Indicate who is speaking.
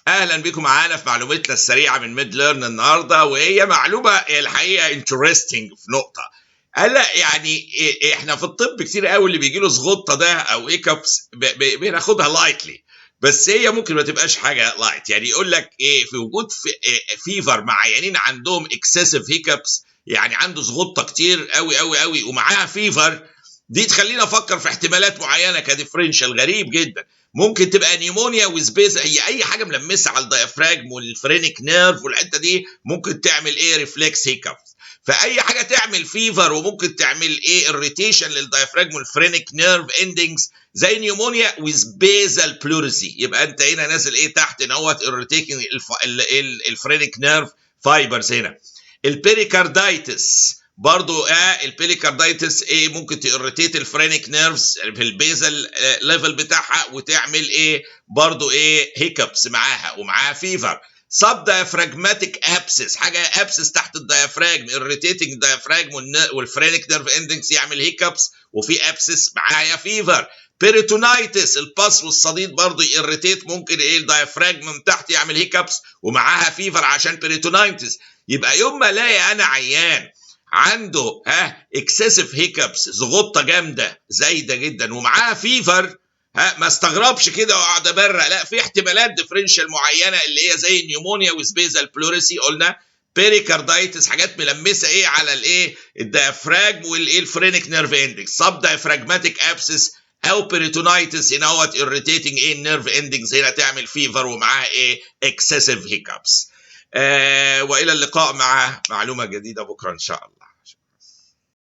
Speaker 1: اهلا بكم معانا في معلوماتنا السريعه من ميد ليرن النهارده، وهي معلومه الحقيقه انترستنج في نقطه. هلا يعني احنا في الطب كتير قوي اللي بيجي له زغطه ده او ايكابس بناخدها لايتلي، بس هي ممكن ما تبقاش حاجه لايت. يعني يقول لك ايه، في وجود فيفر مع عيانين عندهم اكسسيف هيكابس، يعني عنده زغطه كتير قوي قوي قوي ومعاها فيفر، دي تخلينا افكر في احتمالات معينه كديفرنشال غريب جدا. ممكن تبقى نيمونيا وسبيس، هي اي حاجه ملمسه على الديافراجم والفرينيك نيرف والحته دي ممكن تعمل ايه، ريفلكس هيكابس. فاي حاجه تعمل فيفر وممكن تعمل ايه، الريتيشن للديافراجم والفرينيك نيرف اندنجز زي نيومونيا وسبيزال بلوريسي، يبقى انت هنا نازل ايه تحت نوت الريتيكنج الفرينيك نيرف فايبرز. هنا البيريكاردايتس برضو البيريكاردايتس ايه، ممكن تيريتيت الفرينيك نيرفز في البيزل ليفل بتاعها وتعمل ايه برضو ايه، هيكابس معاها ومعاها فيفر. سب دايفراجماتيك ابسس، حاجه ابسس تحت الدايفراجم irritating الدايفراجم والفرينيك نيرف اندكس يعمل هيكابس وفي ابسس معايا فيفر. بيريتونايتس، الباس والصديد برضو irritate، ممكن ايه الدايفراجم من تحت يعمل هيكابس ومعاها فيفر عشان بيريتونايتس. يبقى يوم ما الاقي انا عيان عنده اكسسيف هيكابس، زغطه جامده زايده جدا ومعاها فيفر، ما استغربش كده واقعد ابرق، لا، في احتمالات ديفرنشال معينه اللي هي زي النيومونيا وسبيزال بلوريسي، قلنا بيريكاردايتس، حاجات ملمسه ايه على الايه الديافراجم والايه الفرينيك نيرف اندكس. سب دايفراجماتيك ابسس او بيريتونايتس هنا هوت irritating ايه النيرف اندكس، هنا تعمل فيفر ومعاها ايه اكسسيف هيكابس. والى اللقاء مع معلومه جديده بكره ان شاء الله.